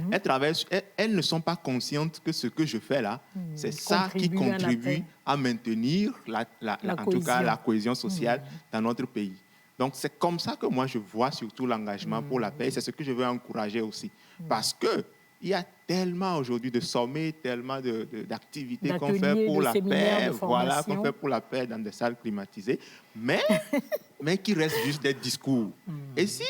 elles ne sont pas conscientes que ce que je fais là, c'est ça qui contribue à maintenir en tout cas la cohésion sociale dans notre pays. Donc c'est comme ça que moi je vois surtout l'engagement pour la paix, et c'est ce que je veux encourager aussi. Parce qu'il y a tellement aujourd'hui de sommets, tellement d'activités qu'on fait pour la paix, qu'on fait pour la paix dans des salles climatisées, mais qui restent juste des discours. Et si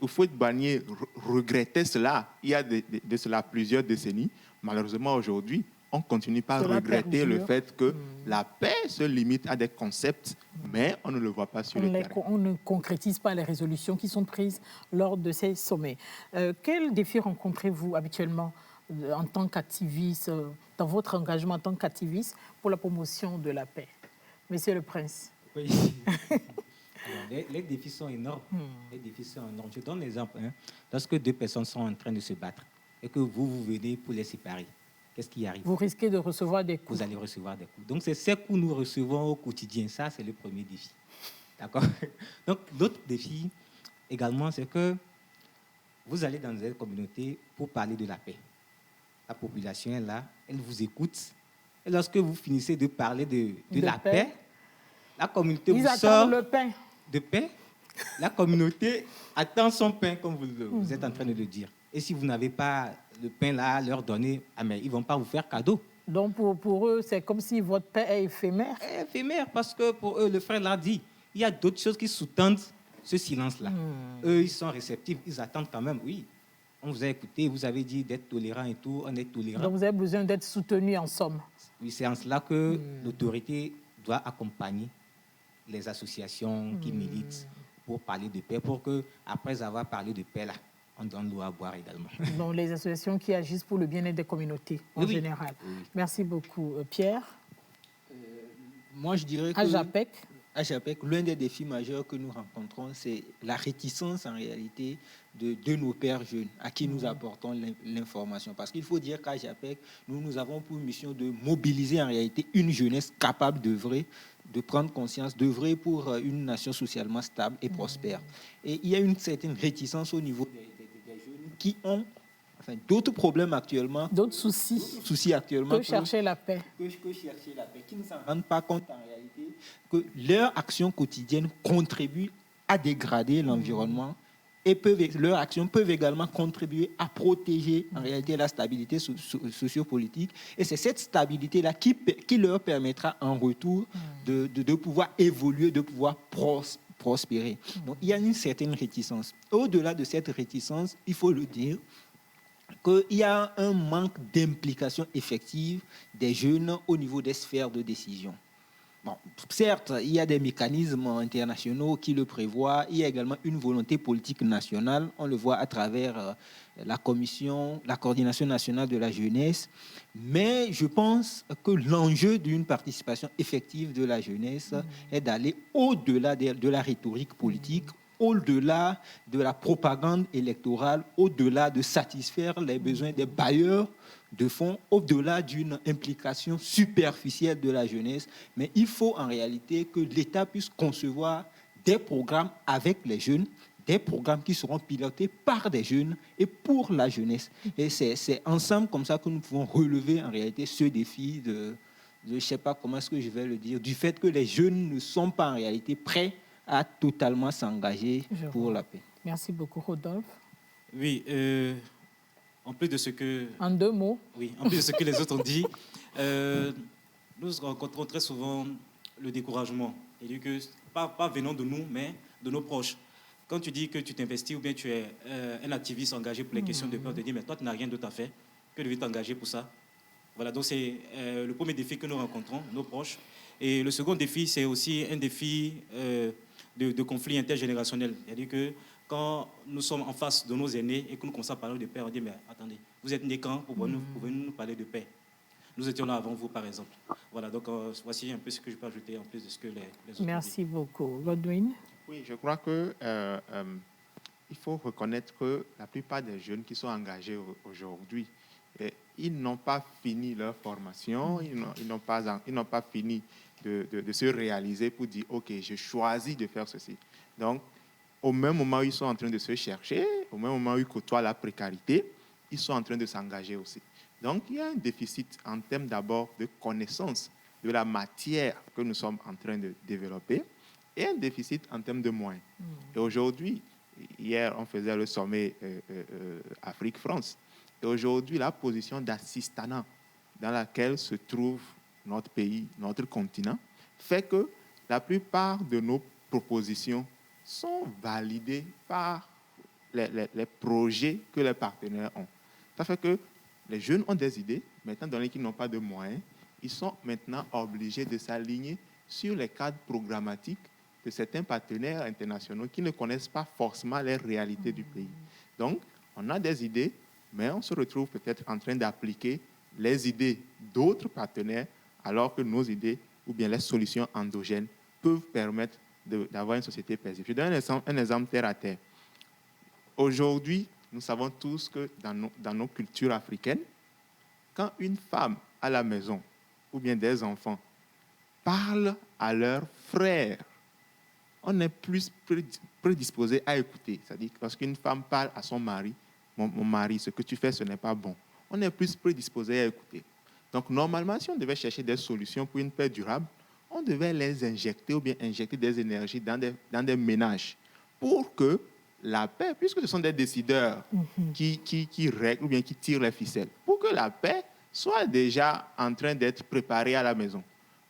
Houphouët-Boigny regrettait cela il y a de cela plusieurs décennies, malheureusement aujourd'hui, on continue par regretter le fait que la paix se limite à des concepts, mais on ne le voit pas sur le terrain. On ne concrétise pas les résolutions qui sont prises lors de ces sommets. Quels défis rencontrez-vous habituellement en tant qu'activiste, dans votre engagement en tant qu'activiste pour la promotion de la paix? Monsieur le Prince. Oui. Alors, les défis sont énormes. Les défis sont énormes. Je donne l'exemple. Lorsque deux personnes sont en train de se battre et que vous venez pour les séparer, qu'est-ce qui arrive? Vous risquez de recevoir des coups. Vous allez recevoir des coups. Donc, c'est ces coups que nous recevons au quotidien. Ça, c'est le premier défi. D'accord? Donc, l'autre défi, également, c'est que vous allez dans une communauté pour parler de la paix. La population est là, elle vous écoute. Et lorsque vous finissez de parler de la paix, la communauté vous sort le pain. De paix. La communauté attend son pain, comme vous êtes en train de le dire. Et si vous n'avez pas le pain là à leur donner, mais ils ne vont pas vous faire cadeau. Donc pour eux, c'est comme si votre paix est éphémère. Éphémère, parce que pour eux, le frère l'a dit, il y a d'autres choses qui sous-tendent ce silence-là. Eux, ils sont réceptifs, ils attendent quand même, oui. On vous a écouté, vous avez dit d'être tolérant et tout, on est tolérant. Donc vous avez besoin d'être soutenu en somme. Oui, c'est en cela que l'autorité doit accompagner les associations qui militent pour parler de paix, pour que, après avoir parlé de paix là, on donne l'eau à boire également. Donc les associations qui agissent pour le bien-être des communautés en général. Oui. Merci beaucoup. Pierre? Moi, je dirais que... À JAPEC, l'un des défis majeurs que nous rencontrons, c'est la réticence en réalité de nos pères jeunes à qui nous apportons l'information. Parce qu'il faut dire qu'à JAPEC, nous avons pour mission de mobiliser en réalité une jeunesse capable d'œuvrer, de prendre conscience, d'œuvrer pour une nation socialement stable et prospère. Et il y a une certaine réticence au niveau des jeunes qui ont d'autres problèmes actuellement. D'autres soucis actuellement. Que chercher la paix. Que chercher la paix, qui ne s'en rendent pas compte en réalité que leur action quotidienne contribue à dégrader l'environnement et leurs actions peuvent également contribuer à protéger en réalité la stabilité sociopolitique. Et c'est cette stabilité-là qui leur permettra en retour de pouvoir évoluer, de pouvoir prospérer. Donc il y a une certaine réticence. Au-delà de cette réticence, il faut le dire, qu'il y a un manque d'implication effective des jeunes au niveau des sphères de décision. Bon, certes, il y a des mécanismes internationaux qui le prévoient. Il y a également une volonté politique nationale. On le voit à travers la coordination nationale de la jeunesse. Mais je pense que l'enjeu d'une participation effective de la jeunesse est d'aller au-delà de la rhétorique politique, au-delà de la propagande électorale, au-delà de satisfaire les besoins des bailleurs de fonds, au-delà d'une implication superficielle de la jeunesse. Mais il faut en réalité que l'État puisse concevoir des programmes avec les jeunes, des programmes qui seront pilotés par des jeunes et pour la jeunesse. Et c'est ensemble comme ça que nous pouvons relever en réalité ce défi de je ne sais pas comment est-ce que je vais le dire, du fait que les jeunes ne sont pas en réalité prêts à totalement s'engager pour la paix. Merci beaucoup, Rodolphe. Oui, en plus de ce que... En 2 mots. Oui, en plus de ce que les autres ont dit, nous rencontrons très souvent le découragement. Et que, pas venant de nous, mais de nos proches. Quand tu dis que tu t'investis ou bien tu es un activiste engagé pour les questions de paix, on te dit, mais toi, tu n'as rien d'autre à faire que de t'engager pour ça. Voilà, donc c'est le premier défi que nous rencontrons, nos proches. Et le second défi, c'est aussi un défi de conflit intergénérationnel. C'est-à-dire que quand nous sommes en face de nos aînés et que nous commençons à parler de paix, on dit, mais attendez, vous êtes nés quand pour nous parler de paix? Nous étions là avant vous, par exemple. Voilà, donc voici un peu ce que je peux ajouter en plus de ce que les autres Merci beaucoup. Godwin? Oui, je crois que il faut reconnaître que la plupart des jeunes qui sont engagés aujourd'hui, ils n'ont pas fini leur formation, ils n'ont pas fini de se réaliser pour dire, OK, je choisis de faire ceci. Donc, au même moment où ils sont en train de se chercher, au même moment où ils côtoient la précarité, ils sont en train de s'engager aussi. Donc, il y a un déficit en termes d'abord de connaissance de la matière que nous sommes en train de développer et un déficit en termes de moyens. Et aujourd'hui, hier, on faisait le sommet Afrique-France. Et aujourd'hui, la position d'assistanat dans laquelle se trouve notre pays, notre continent, fait que la plupart de nos propositions sont validées par les projets que les partenaires ont. Ça fait que les jeunes ont des idées, maintenant, donné qu'ils n'ont pas de moyens, ils sont maintenant obligés de s'aligner sur les cadres programmatiques de certains partenaires internationaux qui ne connaissent pas forcément les réalités du pays. Donc, on a des idées, mais on se retrouve peut-être en train d'appliquer les idées d'autres partenaires, alors que nos idées ou bien les solutions endogènes peuvent permettre d'avoir une société paisible. Je donne un exemple terre à terre. Aujourd'hui, nous savons tous que dans nos cultures africaines, quand une femme à la maison ou bien des enfants parlent à leurs frères, on est plus prédisposé à écouter. C'est-à-dire que lorsqu'une femme parle à son mari, mon mari, ce que tu fais, ce n'est pas bon, on est plus prédisposé à écouter. Donc, normalement, si on devait chercher des solutions pour une paix durable, on devait les injecter ou bien injecter des énergies dans des ménages pour que la paix, puisque ce sont des décideurs qui règlent ou bien qui tirent les ficelles, pour que la paix soit déjà en train d'être préparée à la maison.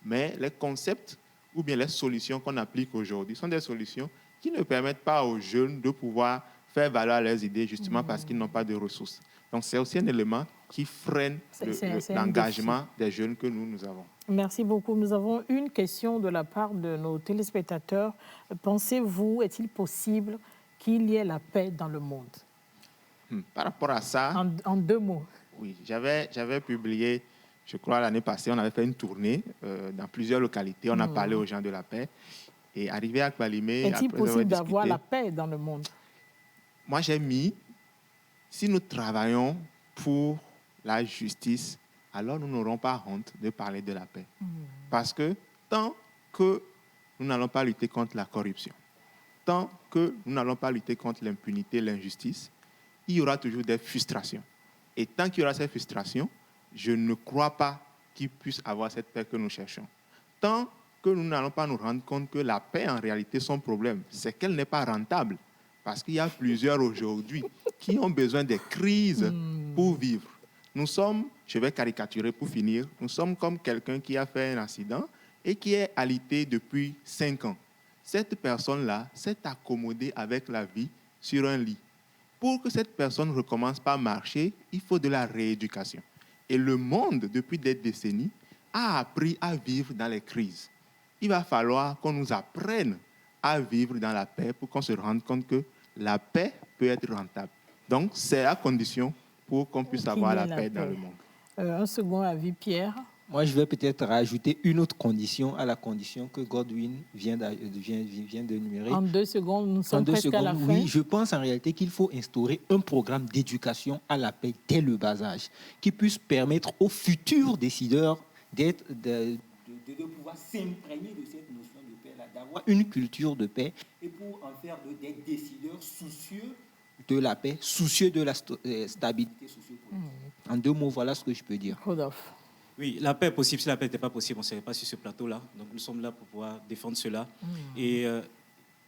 Mais les concepts ou bien les solutions qu'on applique aujourd'hui sont des solutions qui ne permettent pas aux jeunes de pouvoir faire valoir leurs idées justement parce qu'ils n'ont pas de ressources. Donc, c'est aussi un élément qui freine l'engagement des jeunes que nous avons. Merci beaucoup. Nous avons une question de la part de nos téléspectateurs. Pensez-vous, est-il possible qu'il y ait la paix dans le monde? Par rapport à ça... En 2 mots. Oui, j'avais publié, je crois l'année passée, on avait fait une tournée dans plusieurs localités. On a parlé aux gens de la paix. Et arrivé à Kvalimé... Est-il possible d'avoir la paix dans le monde? Moi, j'ai mis, si nous travaillons pour la justice, alors nous n'aurons pas honte de parler de la paix. Parce que tant que nous n'allons pas lutter contre la corruption, tant que nous n'allons pas lutter contre l'impunité, l'injustice, il y aura toujours des frustrations. Et tant qu'il y aura ces frustrations, je ne crois pas qu'il puisse avoir cette paix que nous cherchons. Tant que nous n'allons pas nous rendre compte que la paix, en réalité, son problème, c'est qu'elle n'est pas rentable. Parce qu'il y a plusieurs aujourd'hui qui ont besoin des crises pour vivre. Nous sommes, je vais caricaturer pour finir, nous sommes comme quelqu'un qui a fait un accident et qui est alité depuis 5 ans. Cette personne-là s'est accommodée avec la vie sur un lit. Pour que cette personne recommence par marcher, il faut de la rééducation. Et le monde, depuis des décennies, a appris à vivre dans les crises. Il va falloir qu'on nous apprenne à vivre dans la paix pour qu'on se rende compte que la paix peut être rentable. Donc, c'est la condition pour qu'on puisse avoir la paix dans le monde. Un second avis, Pierre. Moi, je vais peut-être rajouter une autre condition à la condition que Godwin vient d'énumérer. En 2 secondes, nous sommes presque à la fin. Oui, je pense en réalité qu'il faut instaurer un programme d'éducation à la paix dès le bas âge, qui puisse permettre aux futurs décideurs de pouvoir s'imprégner de cette notion de paix-là, d'avoir une culture de paix et pour en faire des décideurs soucieux de la paix, soucieux de la stabilité sociopolitique. En 2 mots, voilà ce que je peux dire. Rodolphe. Oui, la paix est possible. Si la paix n'était pas possible, on ne serait pas sur ce plateau-là. Donc nous sommes là pour pouvoir défendre cela. Et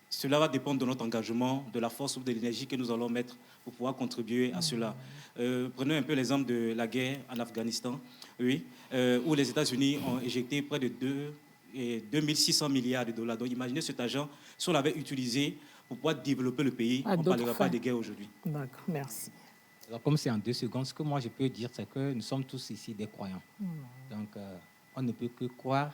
cela va dépendre de notre engagement, de la force ou de l'énergie que nous allons mettre pour pouvoir contribuer à cela. Prenons un peu l'exemple de la guerre en Afghanistan, oui, où les États-Unis ont éjecté près de 2600 milliards de dollars. Donc imaginez cet argent, si on l'avait utilisé pour pouvoir développer le pays, on ne parlerait pas de guerre aujourd'hui. D'accord, merci. Alors, comme c'est en 2 secondes, ce que moi je peux dire, c'est que nous sommes tous ici des croyants. Donc, on ne peut que croire,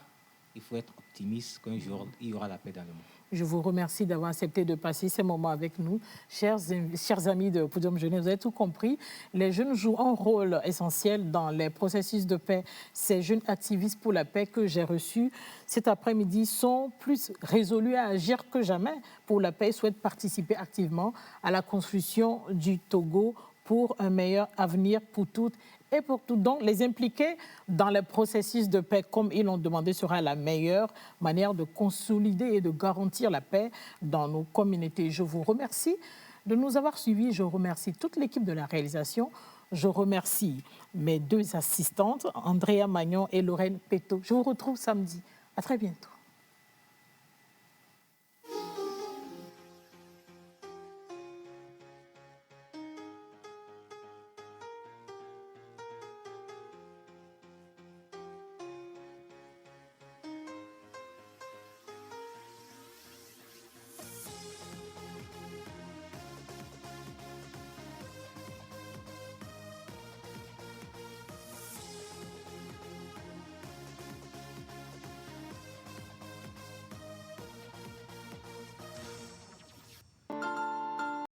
il faut être optimiste qu'un jour, il y aura la paix dans le monde. Je vous remercie d'avoir accepté de passer ces moments avec nous. Chers amis de Podium Jeunesse, vous avez tout compris. Les jeunes jouent un rôle essentiel dans les processus de paix. Ces jeunes activistes pour la paix que j'ai reçus cet après-midi sont plus résolus à agir que jamais pour la paix et souhaitent participer activement à la construction du Togo pour un meilleur avenir pour toutes et pour tous. Donc, les impliquer dans les processus de paix, comme ils l'ont demandé, sera la meilleure manière de consolider et de garantir la paix dans nos communautés. Je vous remercie de nous avoir suivis. Je remercie toute l'équipe de la réalisation. Je remercie mes 2 assistantes, Andrea Magnon et Lorraine Peto. Je vous retrouve samedi. À très bientôt.